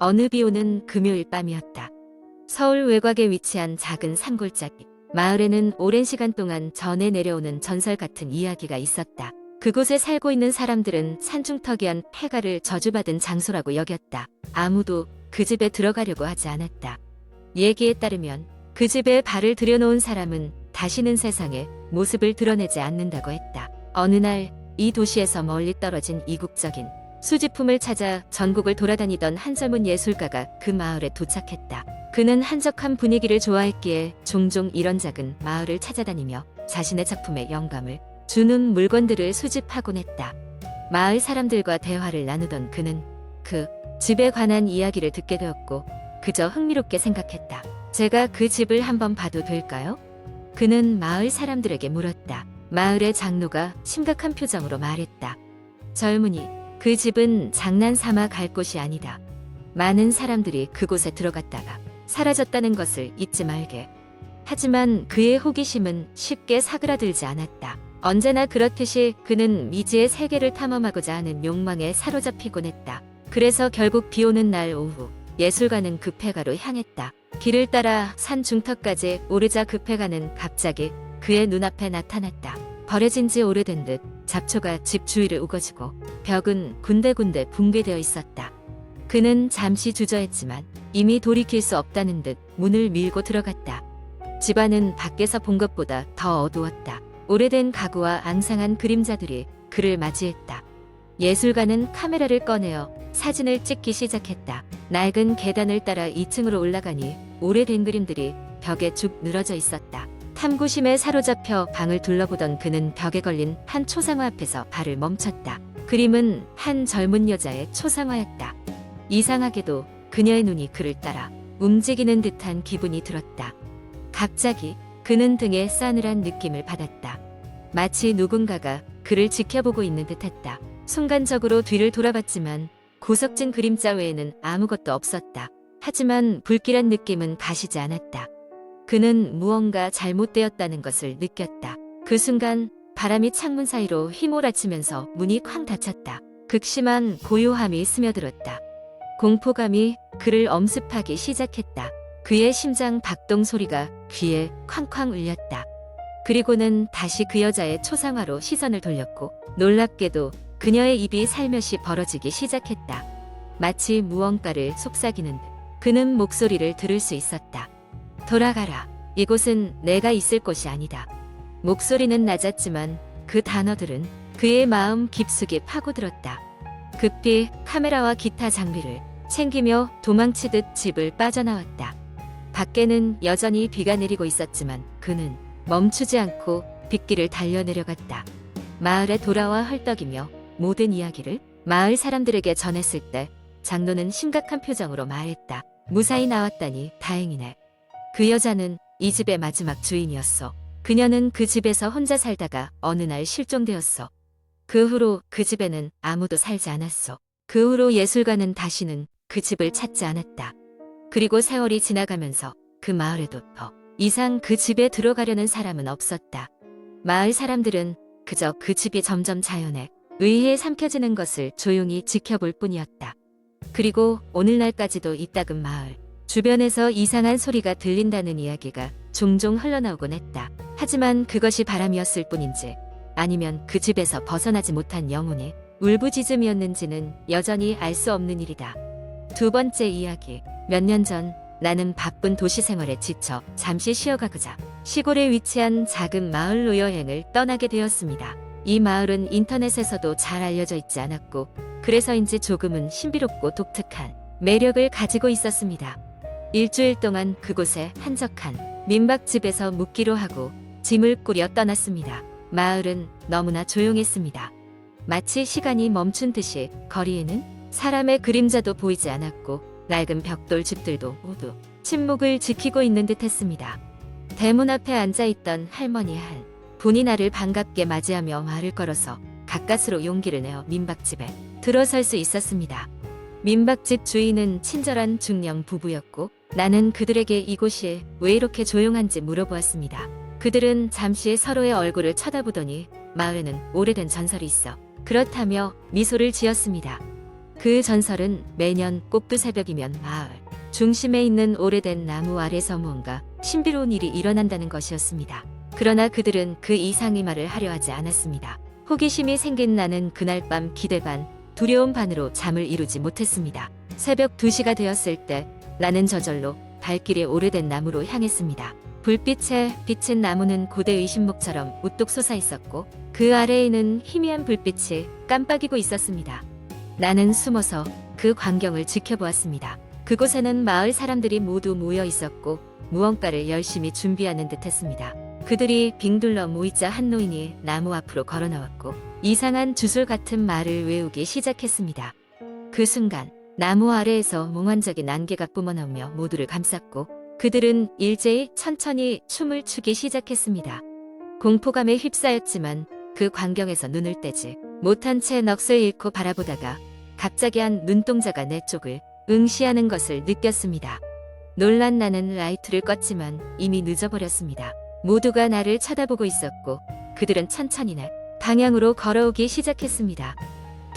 어느 비 오는 금요일 밤이었다. 서울 외곽에 위치한 작은 산골짜기. 마을에는 오랜 시간 동안 전해 내려오는 전설 같은 이야기가 있었다. 그곳에 살고 있는 사람들은 산중턱이한 폐가를 저주받은 장소라고 여겼다. 아무도 그 집에 들어가려고 하지 않았다. 얘기에 따르면 그 집에 발을 들여놓은 사람은 다시는 세상에 모습을 드러내지 않는다고 했다. 어느 날 이 도시에서 멀리 떨어진 이국적인 수집품을 찾아 전국을 돌아다니던 한 젊은 예술가가 그 마을에 도착했다. 그는 한적한 분위기를 좋아했기에 종종 이런 작은 마을을 찾아다니며 자신의 작품에 영감을 주는 물건들을 수집하곤 했다. 마을 사람들과 대화를 나누던 그는 그 집에 관한 이야기를 듣게 되었고 그저 흥미롭게 생각했다. 제가 그 집을 한번 봐도 될까요? 그는 마을 사람들에게 물었다. 마을의 장로가 심각한 표정으로 말했다. 젊은이, 그 집은 장난삼아 갈 곳이 아니다. 많은 사람들이 그곳에 들어갔다가 사라졌다는 것을 잊지 말게. 하지만 그의 호기심은 쉽게 사그라들지 않았다. 언제나 그렇듯이 그는 미지의 세계를 탐험하고자 하는 욕망에 사로잡히곤 했다. 그래서 결국 비 오는 날 오후 예술가는 그 폐가로 향했다. 길을 따라 산 중턱까지 오르자 그 폐가는 갑자기 그의 눈앞에 나타났다. 버려진 지 오래된 듯 잡초가 집 주위를 우거지고 벽은 군데군데 붕괴되어 있었다. 그는 잠시 주저했지만 이미 돌이킬 수 없다는 듯 문을 밀고 들어갔다. 집안은 밖에서 본 것보다 더 어두웠다. 오래된 가구와 앙상한 그림자들이 그를 맞이했다. 예술가는 카메라를 꺼내어 사진을 찍기 시작했다. 낡은 계단을 따라 2층으로 올라가니 오래된 그림들이 벽에 쭉 늘어져 있었다. 탐구심에 사로잡혀 방을 둘러보던 그는 벽에 걸린 한 초상화 앞에서 발을 멈췄다. 그림은 한 젊은 여자의 초상화였다. 이상하게도 그녀의 눈이 그를 따라 움직이는 듯한 기분이 들었다. 갑자기 그는 등에 싸늘한 느낌을 받았다. 마치 누군가가 그를 지켜보고 있는 듯했다. 순간적으로 뒤를 돌아봤지만 구석진 그림자 외에는 아무것도 없었다. 하지만 불길한 느낌은 가시지 않았다. 그는 무언가 잘못되었다는 것을 느꼈다. 그 순간 바람이 창문 사이로 휘몰아치면서 문이 쾅 닫혔다. 극심한 고요함이 스며들었다. 공포감이 그를 엄습하기 시작했다. 그의 심장 박동 소리가 귀에 쾅쾅 울렸다. 그리고는 다시 그 여자의 초상화로 시선을 돌렸고 놀랍게도 그녀의 입이 살며시 벌어지기 시작했다. 마치 무언가를 속삭이는 듯 그는 목소리를 들을 수 있었다. 돌아가라. 이곳은 내가 있을 곳이 아니다. 목소리는 낮았지만 그 단어들은 그의 마음 깊숙이 파고들었다. 급히 카메라와 기타 장비를 챙기며 도망치듯 집을 빠져나왔다. 밖에는 여전히 비가 내리고 있었지만 그는 멈추지 않고 빗길을 달려내려갔다. 마을에 돌아와 헐떡이며 모든 이야기를 마을 사람들에게 전했을 때 장로는 심각한 표정으로 말했다. 무사히 나왔다니 다행이네. 그 여자는 이 집의 마지막 주인이었어. 그녀는 그 집에서 혼자 살다가 어느 날 실종되었어. 그 후로 그 집에는 아무도 살지 않았어. 그 후로 예술가는 다시는 그 집을 찾지 않았다. 그리고 세월이 지나가면서 그 마을에도 더 이상 그 집에 들어가려는 사람은 없었다. 마을 사람들은 그저 그 집이 점점 자연에 의해 삼켜지는 것을 조용히 지켜볼 뿐이었다. 그리고 오늘날까지도 이따금 마을 주변에서 이상한 소리가 들린다는 이야기가 종종 흘러나오곤 했다. 하지만 그것이 바람이었을 뿐인지 아니면 그 집에서 벗어나지 못한 영혼의 울부짖음이었는지는 여전히 알 수 없는 일이다. 두 번째 이야기. 몇 년 전 나는 바쁜 도시 생활에 지쳐 잠시 쉬어가고자 시골에 위치한 작은 마을로 여행을 떠나게 되었습니다. 이 마을은 인터넷에서도 잘 알려져 있지 않았고 그래서인지 조금은 신비롭고 독특한 매력을 가지고 있었습니다. 일주일 동안 그곳에 한적한 민박집에서 묵기로 하고 짐을 꾸려 떠났습니다. 마을은 너무나 조용했습니다. 마치 시간이 멈춘 듯이 거리에는 사람의 그림자도 보이지 않았고 낡은 벽돌 집들도 모두 침묵을 지키고 있는 듯했습니다. 대문 앞에 앉아있던 할머니 한 분이 나를 반갑게 맞이하며 말을 걸어서 가까스로 용기를 내어 민박집에 들어설 수 있었습니다. 민박집 주인은 친절한 중년 부부였고 나는 그들에게 이곳이 왜 이렇게 조용한지 물어보았습니다. 그들은 잠시 서로의 얼굴을 쳐다보더니 마을에는 오래된 전설이 있어 그렇다며 미소를 지었습니다. 그 전설은 매년 꼭두 새벽이면 마을 중심에 있는 오래된 나무 아래서 무언가 신비로운 일이 일어난다는 것이었습니다. 그러나 그들은 그 이상의 말을 하려 하지 않았습니다. 호기심이 생긴 나는 그날 밤 기대 반 두려움 반으로 잠을 이루지 못했습니다. 새벽 2시가 되었을 때 나는 저절로 발길이 오래된 나무로 향했습니다. 불빛에 비친 나무는 고대의 신목처럼 우뚝 솟아 있었고 그 아래에는 희미한 불빛이 깜빡이고 있었습니다. 나는 숨어서 그 광경을 지켜보았습니다. 그곳에는 마을 사람들이 모두 모여 있었고 무언가를 열심히 준비하는 듯했습니다. 그들이 빙둘러 모이자 한 노인이 나무 앞으로 걸어 나왔고 이상한 주술 같은 말을 외우기 시작했습니다. 그 순간 나무 아래에서 몽환적인 안개가 뿜어나오며 모두를 감쌌고 그들은 일제히 천천히 춤을 추기 시작했습니다. 공포감에 휩싸였지만 그 광경에서 눈을 떼지 못한 채 넋을 잃고 바라보다가 갑자기 한 눈동자가 내 쪽을 응시하는 것을 느꼈습니다. 놀란 나는 라이트를 껐지만 이미 늦어버렸습니다. 모두가 나를 쳐다보고 있었고 그들은 천천히 내 방향으로 걸어오기 시작했습니다.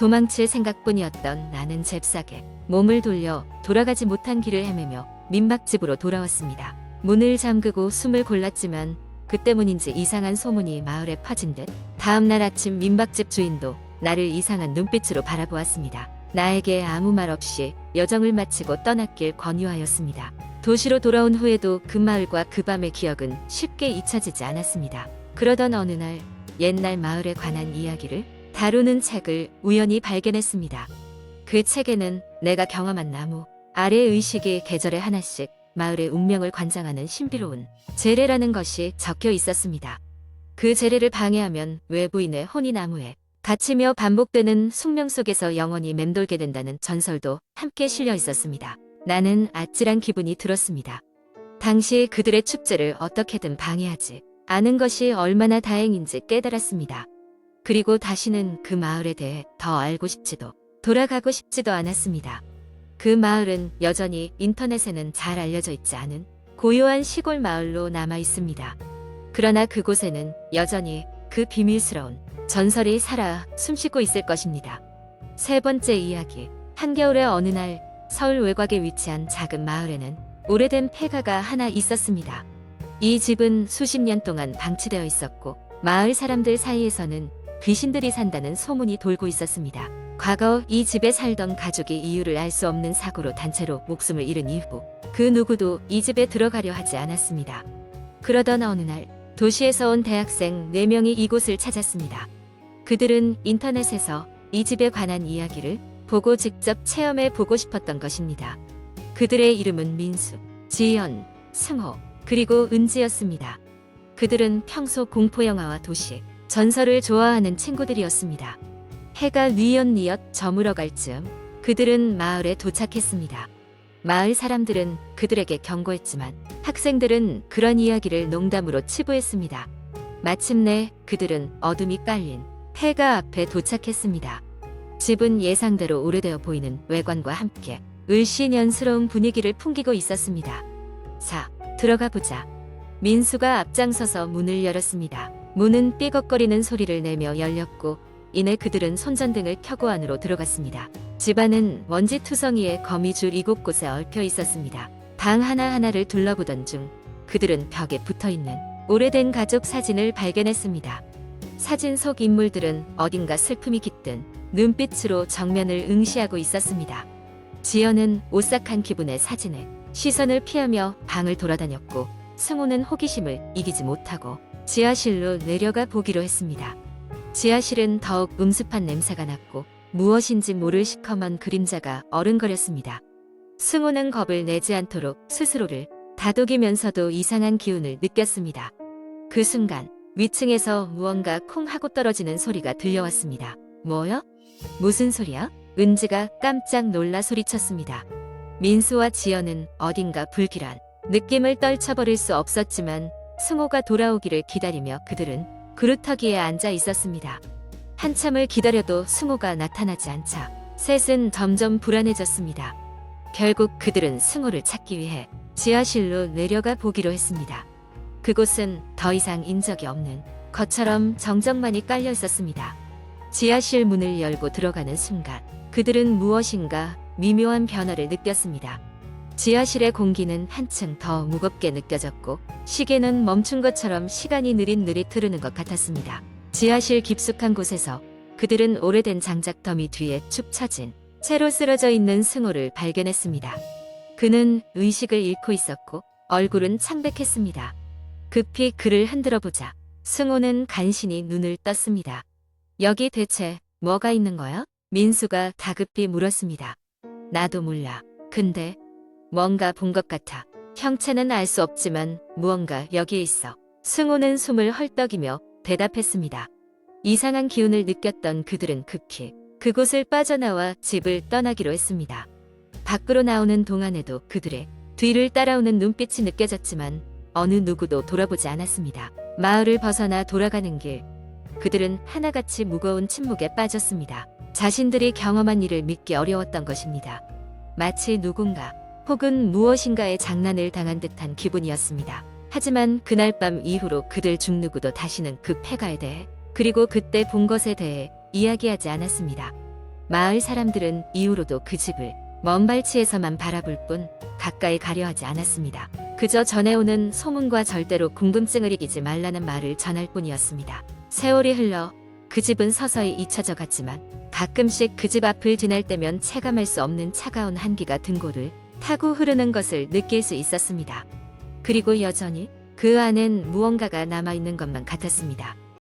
도망칠 생각뿐이었던 나는 잽싸게 몸을 돌려 돌아가지 못한 길을 헤매며 민박집으로 돌아왔습니다. 문을 잠그고 숨을 골랐지만 그 때문인지 이상한 소문이 마을에 퍼진 듯 다음날 아침 민박집 주인도 나를 이상한 눈빛으로 바라보았습니다. 나에게 아무 말 없이 여정을 마치고 떠났길 권유하였습니다. 도시로 돌아온 후에도 그 마을과 그 밤의 기억은 쉽게 잊혀지지 않았습니다. 그러던 어느 날 옛날 마을에 관한 이야기를 다루는 책을 우연히 발견했습니다. 그 책에는 내가 경험한 나무 아래 의식이 계절에 하나씩 마을의 운명을 관장하는 신비로운 제례라는 것이 적혀 있었습니다. 그 제례를 방해하면 외부인의 혼이 나무에 갇히며 반복되는 숙명 속에서 영원히 맴돌게 된다는 전설도 함께 실려 있었습니다. 나는 아찔한 기분이 들었습니다. 당시 그들의 축제를 어떻게든 방해하지 않은 것이 얼마나 다행인지 깨달았습니다. 그리고 다시는 그 마을에 대해 더 알고 싶지도 돌아가고 싶지도 않았습니다. 그 마을은 여전히 인터넷에는 잘 알려져 있지 않은 고요한 시골 마을로 남아 있습니다. 그러나 그곳에는 여전히 그 비밀스러운 전설이 살아 숨쉬고 있을 것입니다. 세 번째 이야기. 한겨울의 어느 날 서울 외곽에 위치한 작은 마을에는 오래된 폐가가 하나 있었습니다. 이 집은 수십 년 동안 방치되어 있었고 마을 사람들 사이에서는 귀신들이 산다는 소문이 돌고 있었습니다. 과거 이 집에 살던 가족이 이유를 알 수 없는 사고로 단체로 목숨을 잃은 이후 그 누구도 이 집에 들어가려 하지 않았습니다. 그러던 어느 날 도시에서 온 대학생 4명이 이곳을 찾았습니다. 그들은 인터넷에서 이 집에 관한 이야기를 보고 직접 체험해 보고 싶었던 것입니다. 그들의 이름은 민수, 지연, 승호, 그리고 은지였습니다. 그들은 평소 공포영화와 도시, 전설을 좋아하는 친구들이었습니다. 해가 뉘엿뉘엿 저물어갈 즈음 그들은 마을에 도착했습니다. 마을 사람들은 그들에게 경고했지만 학생들은 그런 이야기를 농담으로 치부했습니다. 마침내 그들은 어둠이 깔린 폐가 앞에 도착했습니다. 집은 예상대로 오래되어 보이는 외관과 함께 을씨년스러운 분위기를 풍기고 있었습니다. 자, 들어가 보자. 민수가 앞장서서 문을 열었습니다. 문은 삐걱거리는 소리를 내며 열렸고 이내 그들은 손전등을 켜고 안으로 들어갔습니다. 집안은 먼지투성이에 거미줄 7곳에 얽혀 있었습니다. 방 하나하나를 둘러보던 중 그들은 벽에 붙어있는 오래된 가족 사진을 발견했습니다. 사진 속 인물들은 어딘가 슬픔이 깃든 눈빛으로 정면을 응시하고 있었습니다. 지연은 오싹한 기분의 사진에 시선을 피하며 방을 돌아다녔고 승호는 호기심을 이기지 못하고 지하실로 내려가 보기로 했습니다. 지하실은 더욱 음습한 냄새가 났고 무엇인지 모를 시커먼 그림자가 어른거렸습니다. 승호는 겁을 내지 않도록 스스로를 다독이면서도 이상한 기운을 느꼈습니다. 그 순간 위층에서 무언가 콩 하고 떨어지는 소리가 들려왔습니다. 뭐야? 무슨 소리야? 은지가 깜짝 놀라 소리쳤습니다. 민수와 지연은 어딘가 불길한 느낌을 떨쳐버릴 수 없었지만 승호가 돌아오기를 기다리며 그들은 그루터기에 앉아 있었습니다. 한참을 기다려도 승호가 나타나지 않자 셋은 점점 불안해졌습니다. 결국 그들은 승호를 찾기 위해 지하실로 내려가 보기로 했습니다. 그곳은 더 이상 인적이 없는 것처럼 정적만이 깔려 있었습니다. 지하실 문을 열고 들어가는 순간 그들은 무엇인가 미묘한 변화를 느꼈습니다. 지하실의 공기는 한층 더 무겁게 느껴졌고 시계는 멈춘 것처럼 시간이 느릿느릿 흐르는 것 같았습니다. 지하실 깊숙한 곳에서 그들은 오래된 장작 더미 뒤에 축 처진 채로 쓰러져 있는 승호를 발견했습니다. 그는 의식을 잃고 있었고 얼굴은 창백했습니다. 급히 그를 흔들어 보자 승호는 간신히 눈을 떴습니다. 여기 대체 뭐가 있는 거야? 민수가 다급히 물었습니다. 나도 몰라. 근데 뭔가 본 것 같아. 형체는 알 수 없지만 무언가 여기에 있어. 승호는 숨을 헐떡이며 대답했습니다. 이상한 기운을 느꼈던 그들은 급히 그곳을 빠져나와 집을 떠나기로 했습니다. 밖으로 나오는 동안에도 그들의 뒤를 따라오는 눈빛이 느껴졌지만 어느 누구도 돌아보지 않았습니다. 마을을 벗어나 돌아가는 길, 그들은 하나같이 무거운 침묵에 빠졌습니다. 자신들이 경험한 일을 믿기 어려웠던 것입니다. 마치 누군가 혹은 무엇인가의 장난을 당한 듯한 기분이었습니다. 하지만 그날 밤 이후로 그들 중 누구도 다시는 그 폐가에 대해 그리고 그때 본 것에 대해 이야기하지 않았습니다. 마을 사람들은 이후로도 그 집을 먼 발치에서만 바라볼 뿐 가까이 가려 하지 않았습니다. 그저 전해오는 소문과 절대로 궁금증을 이기지 말라는 말을 전할 뿐이었습니다. 세월이 흘러 그 집은 서서히 잊혀져 갔지만 가끔씩 그 집 앞을 지날 때면 체감할 수 없는 차가운 한기가 등골을 타고 흐르는 것을 느낄 수 있었습니다. 그리고 여전히 그 안엔 무언가가 남아있는 것만 같았습니다.